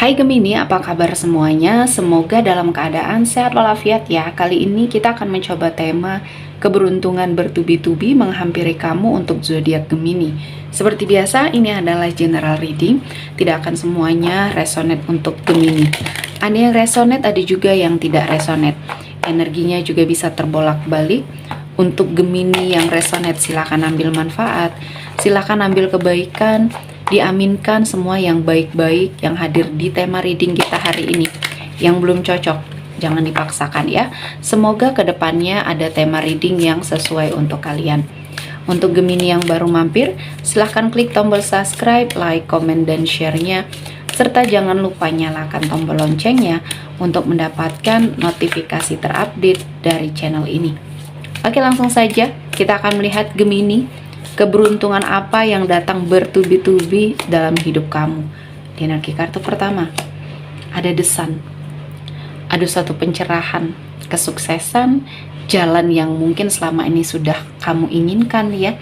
Hai Gemini, apa kabar semuanya? Semoga dalam keadaan sehat walafiat ya. Kali ini kita akan mencoba tema keberuntungan bertubi-tubi menghampiri kamu untuk zodiak Gemini. Seperti biasa, ini adalah general reading. Tidak akan semuanya resonate untuk Gemini. Ada yang resonate, ada juga yang tidak resonate. Energinya juga bisa terbolak-balik. Untuk Gemini yang resonate, silakan ambil manfaat, silakan ambil kebaikan. Diaminkan semua yang baik-baik yang hadir di tema reading kita hari ini. Yang belum cocok, jangan dipaksakan ya. Semoga kedepannya ada tema reading yang sesuai untuk kalian. Untuk Gemini yang baru mampir, silahkan klik tombol subscribe, like, komen, dan share-nya. Serta jangan lupa nyalakan tombol loncengnya untuk mendapatkan notifikasi terupdate dari channel ini. Oke, langsung saja kita akan melihat Gemini. Keberuntungan apa yang datang bertubi-tubi dalam hidup kamu? Di energi kartu pertama, ada The Sun. Ada suatu pencerahan, kesuksesan, jalan yang mungkin selama ini sudah kamu inginkan ya.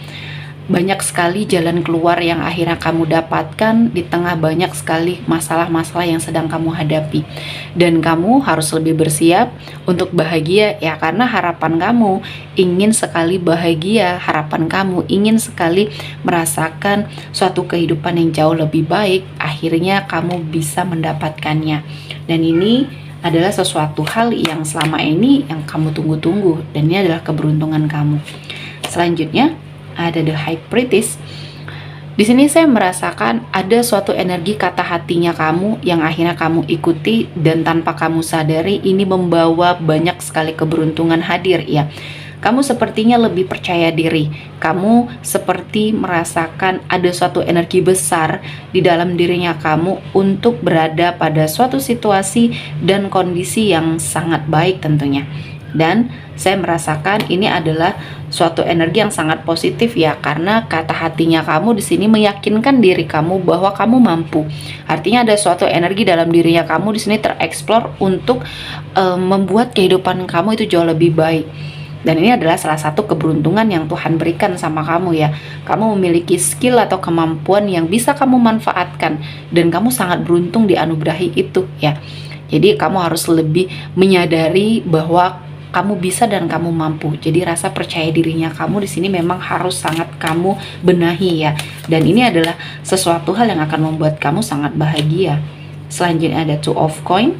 Banyak sekali jalan keluar yang akhirnya kamu dapatkan di tengah banyak sekali masalah-masalah yang sedang kamu hadapi. Dan kamu harus lebih bersiap untuk bahagia ya, karena harapan kamu ingin sekali bahagia, harapan kamu ingin sekali merasakan suatu kehidupan yang jauh lebih baik. Akhirnya kamu bisa mendapatkannya. Dan ini adalah sesuatu hal yang selama ini yang kamu tunggu-tunggu, dan ini adalah keberuntungan kamu. Selanjutnya ada The High Priestess. Di sini saya merasakan ada suatu energi kata hatinya kamu yang akhirnya kamu ikuti, dan tanpa kamu sadari ini membawa banyak sekali keberuntungan hadir ya. Kamu sepertinya lebih percaya diri. Kamu seperti merasakan ada suatu energi besar di dalam dirinya kamu untuk berada pada suatu situasi dan kondisi yang sangat baik tentunya. Dan saya merasakan ini adalah suatu energi yang sangat positif ya, karena kata hatinya kamu di sini meyakinkan diri kamu bahwa kamu mampu. Artinya ada suatu energi dalam dirinya kamu di sini tereksplor untuk membuat kehidupan kamu itu jauh lebih baik. Dan ini adalah salah satu keberuntungan yang Tuhan berikan sama kamu ya. Kamu memiliki skill atau kemampuan yang bisa kamu manfaatkan, dan kamu sangat beruntung dianugerahi itu ya. Jadi kamu harus lebih menyadari bahwa kamu bisa dan kamu mampu. Jadi rasa percaya dirinya kamu di sini memang harus sangat kamu benahi ya. Dan ini adalah sesuatu hal yang akan membuat kamu sangat bahagia. Selanjutnya ada Two of Coin.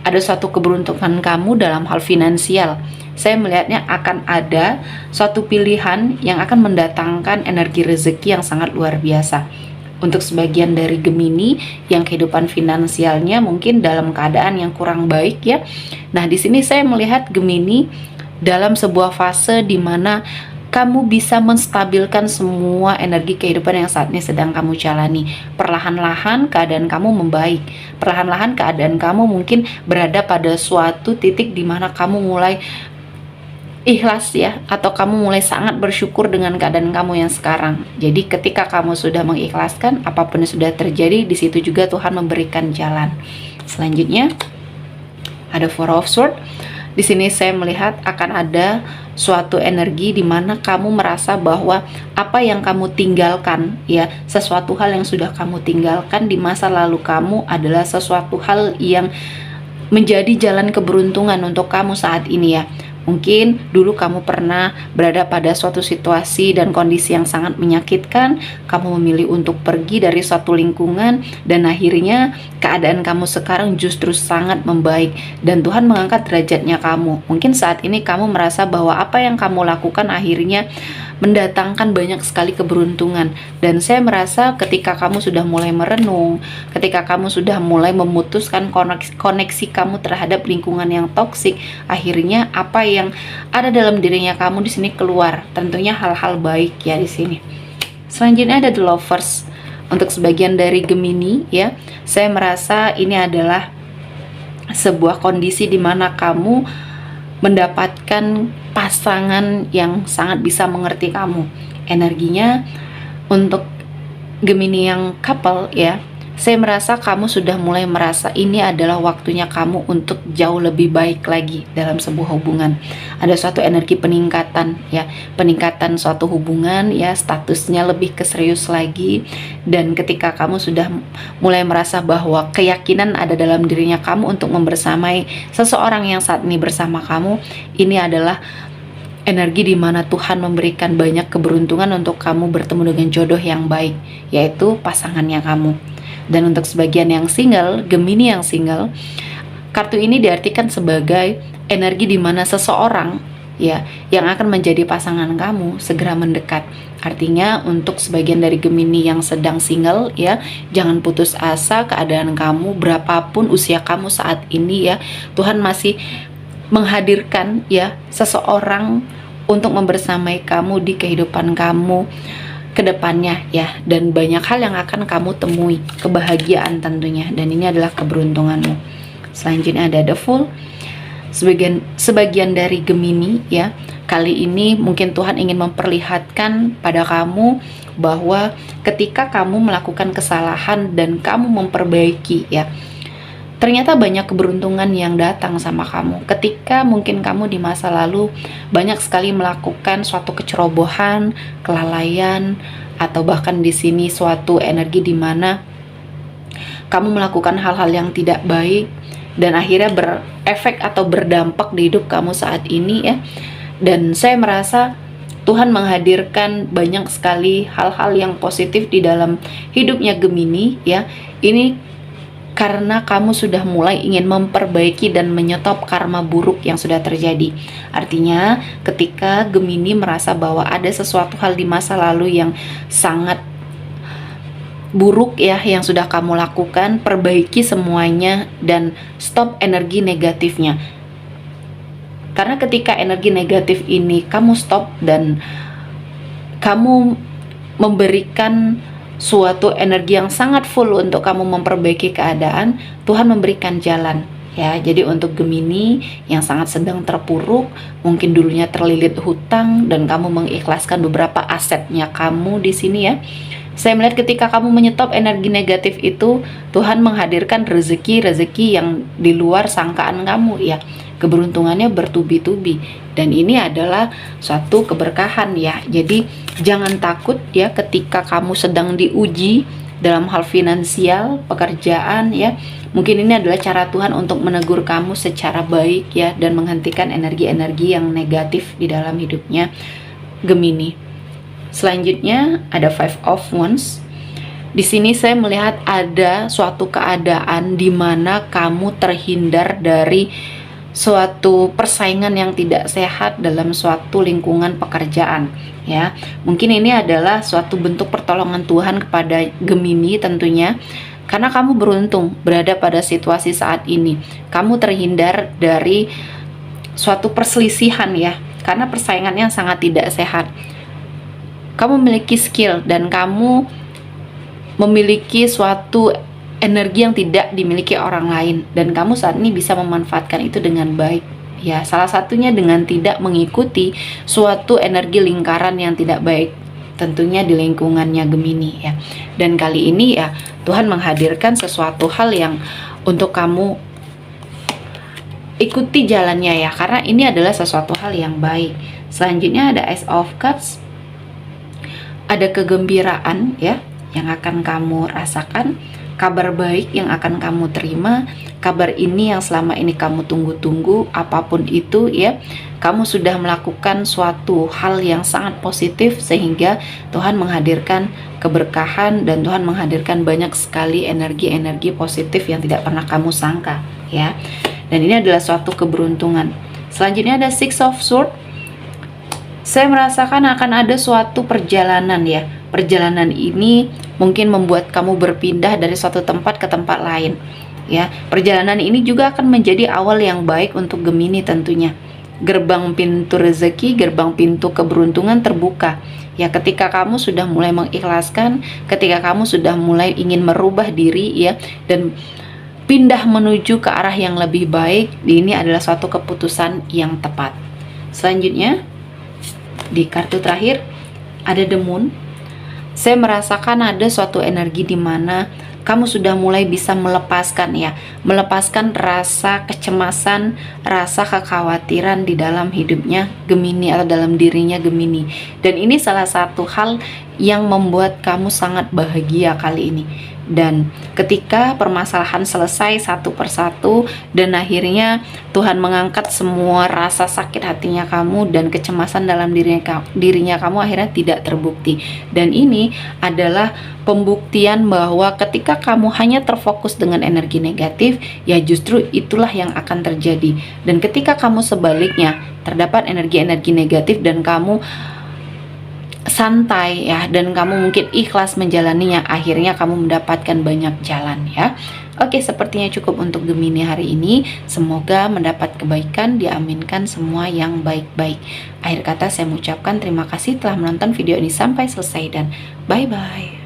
Ada suatu keberuntungan kamu dalam hal finansial. Saya melihatnya akan ada suatu pilihan yang akan mendatangkan energi rezeki yang sangat luar biasa. Untuk sebagian dari Gemini yang kehidupan finansialnya mungkin dalam keadaan yang kurang baik ya. Nah, di sini saya melihat Gemini dalam sebuah fase di mana kamu bisa menstabilkan semua energi kehidupan yang saat ini sedang kamu jalani. Perlahan-lahan keadaan kamu membaik. Perlahan-lahan keadaan kamu mungkin berada pada suatu titik di mana kamu mulai ikhlas ya, atau kamu mulai sangat bersyukur dengan keadaan kamu yang sekarang. Jadi ketika kamu sudah mengikhlaskan apapun yang sudah terjadi, di situ juga Tuhan memberikan jalan. Selanjutnya ada Four of Swords. Di sini saya melihat akan ada suatu energi di mana kamu merasa bahwa apa yang kamu tinggalkan ya, sesuatu hal yang sudah kamu tinggalkan di masa lalu kamu adalah sesuatu hal yang menjadi jalan keberuntungan untuk kamu saat ini ya. Mungkin dulu kamu pernah berada pada suatu situasi dan kondisi yang sangat menyakitkan, kamu memilih untuk pergi dari suatu lingkungan, dan akhirnya keadaan kamu sekarang justru sangat membaik, dan Tuhan mengangkat derajatnya kamu. Mungkin saat ini kamu merasa bahwa apa yang kamu lakukan akhirnya mendatangkan banyak sekali keberuntungan, dan saya merasa ketika kamu sudah mulai merenung, ketika kamu sudah mulai memutuskan koneksi kamu terhadap lingkungan yang toksik, akhirnya apa yang ada dalam dirinya kamu di sini keluar. Tentunya hal-hal baik ya di sini. Selanjutnya ada The Lovers. Untuk sebagian dari Gemini ya, saya merasa ini adalah sebuah kondisi di mana kamu mendapatkan pasangan yang sangat bisa mengerti kamu. Energinya untuk Gemini yang couple ya, Saya merasa kamu sudah mulai merasa ini adalah waktunya kamu untuk jauh lebih baik lagi dalam sebuah hubungan. Ada suatu energi peningkatan ya, peningkatan suatu hubungan ya, statusnya lebih ke serius lagi. Dan ketika kamu sudah mulai merasa bahwa keyakinan ada dalam dirinya kamu untuk membersamai seseorang yang saat ini bersama kamu, ini adalah energi di mana Tuhan memberikan banyak keberuntungan untuk kamu bertemu dengan jodoh yang baik, yaitu pasangannya kamu. Dan untuk sebagian yang single, Gemini yang single, kartu ini diartikan sebagai energi di mana seseorang ya yang akan menjadi pasangan kamu segera mendekat. Artinya untuk sebagian dari Gemini yang sedang single ya, jangan putus asa. Keadaan kamu berapapun usia kamu saat ini ya, Tuhan masih menghadirkan ya seseorang untuk membersamai kamu di kehidupan kamu ke depannya ya, dan banyak hal yang akan kamu temui, kebahagiaan tentunya, dan ini adalah keberuntunganmu. Selanjutnya ada The Fool. Sebagian dari Gemini ya, kali ini mungkin Tuhan ingin memperlihatkan pada kamu bahwa ketika kamu melakukan kesalahan dan kamu memperbaiki ya, ternyata banyak keberuntungan yang datang sama kamu. Ketika mungkin kamu di masa lalu banyak sekali melakukan suatu kecerobohan, kelalaian, atau bahkan di sini suatu energi di mana kamu melakukan hal-hal yang tidak baik dan akhirnya berefek atau berdampak di hidup kamu saat ini ya. Dan saya merasa Tuhan menghadirkan banyak sekali hal-hal yang positif di dalam hidupnya Gemini ya. Ini karena kamu sudah mulai ingin memperbaiki dan menyetop karma buruk yang sudah terjadi. Artinya ketika Gemini merasa bahwa ada sesuatu hal di masa lalu yang sangat buruk ya yang sudah kamu lakukan, perbaiki semuanya dan stop energi negatifnya. Karena ketika energi negatif ini kamu stop dan kamu memberikan suatu energi yang sangat full untuk kamu memperbaiki keadaan, Tuhan memberikan jalan ya. Jadi untuk Gemini yang sangat sedang terpuruk, mungkin dulunya terlilit hutang dan kamu mengikhlaskan beberapa asetnya kamu di sini ya, saya melihat ketika kamu menyetop energi negatif itu, Tuhan menghadirkan rezeki-rezeki yang di luar sangkaan kamu ya. Keberuntungannya bertubi-tubi dan ini adalah suatu keberkahan ya. Jadi jangan takut ya ketika kamu sedang diuji dalam hal finansial, pekerjaan ya. Mungkin ini adalah cara Tuhan untuk menegur kamu secara baik ya, dan menghentikan energi-energi yang negatif di dalam hidupnya Gemini. Selanjutnya ada Five of Wands. Di sini saya melihat ada suatu keadaan di mana kamu terhindar dari suatu persaingan yang tidak sehat dalam suatu lingkungan pekerjaan ya. Mungkin ini adalah suatu bentuk pertolongan Tuhan kepada Gemini tentunya, karena kamu beruntung berada pada situasi saat ini. Kamu terhindar dari suatu perselisihan ya, karena persaingannya sangat tidak sehat. Kamu memiliki skill dan kamu memiliki suatu energi yang tidak dimiliki orang lain, dan kamu saat ini bisa memanfaatkan itu dengan baik ya. Salah satunya dengan tidak mengikuti suatu energi lingkaran yang tidak baik, tentunya di lingkungannya Gemini ya. Dan kali ini ya Tuhan menghadirkan sesuatu hal yang untuk kamu ikuti jalannya ya, karena ini adalah sesuatu hal yang baik. Selanjutnya ada Ace of Cups. Ada kegembiraan ya yang akan kamu rasakan, kabar baik yang akan kamu terima. Kabar ini yang selama ini kamu tunggu-tunggu, apapun itu ya, kamu sudah melakukan suatu hal yang sangat positif sehingga Tuhan menghadirkan keberkahan dan Tuhan menghadirkan banyak sekali energi-energi positif yang tidak pernah kamu sangka ya. Dan ini adalah suatu keberuntungan. Selanjutnya ada Six of Swords. Saya merasakan akan ada suatu perjalanan ya. Perjalanan ini mungkin membuat kamu berpindah dari suatu tempat ke tempat lain ya. Perjalanan ini juga akan menjadi awal yang baik untuk Gemini tentunya. Gerbang pintu rezeki, gerbang pintu keberuntungan terbuka ya ketika kamu sudah mulai mengikhlaskan, ketika kamu sudah mulai ingin merubah diri ya, dan pindah menuju ke arah yang lebih baik. Ini adalah suatu keputusan yang tepat. Selanjutnya di kartu terakhir ada The Moon. Saya merasakan ada suatu energi di mana kamu sudah mulai bisa melepaskan ya, melepaskan rasa kecemasan, rasa kekhawatiran di dalam hidupnya Gemini atau dalam dirinya Gemini. Dan ini salah satu hal yang membuat kamu sangat bahagia kali ini. Dan ketika permasalahan selesai satu persatu dan akhirnya Tuhan mengangkat semua rasa sakit hatinya kamu dan kecemasan dalam dirinya kamu akhirnya tidak terbukti. Dan ini adalah pembuktian bahwa ketika kamu hanya terfokus dengan energi negatif, ya justru itulah yang akan terjadi. Dan ketika kamu sebaliknya terdapat energi-energi negatif dan kamu santai ya, dan kamu mungkin ikhlas menjalaninya, akhirnya kamu mendapatkan banyak jalan ya. Oke, sepertinya cukup untuk Gemini hari ini. Semoga mendapat kebaikan, diaminkan semua yang baik-baik. Akhir kata saya mengucapkan terima kasih telah menonton video ini sampai selesai dan bye-bye.